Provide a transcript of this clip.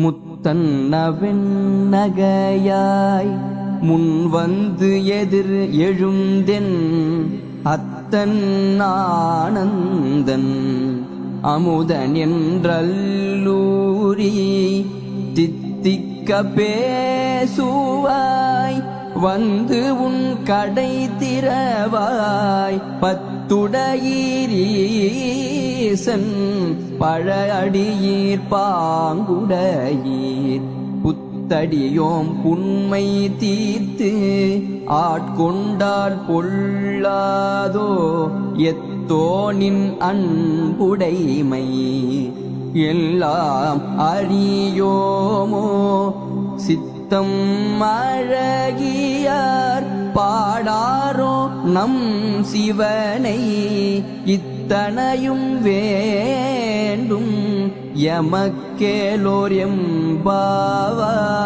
முத்தன்னவென் நகையாய் முன்வந்து எதிர் எழுந்தென் அத்தன் ஆனந்தன் அமுதன் என்றல்லூரி தித்திக்க பேசுவாய் வந்து உன் கடை திறவாய் பத்துடையீரீசன் பழஅடியீர் பாங்குடையீர் புத்தடியோம் புண்மை தீர்த்து ஆட்கொண்டால் பொல்லாதோ எத்தோனின் அன்புடைமை எல்லாம் அறியோமோ சித்தம் அழகியார் பாடாரோ நம் சிவனை இத்தனையும் வேண்டும் எமக்கேலோர் எம்பாவாய்.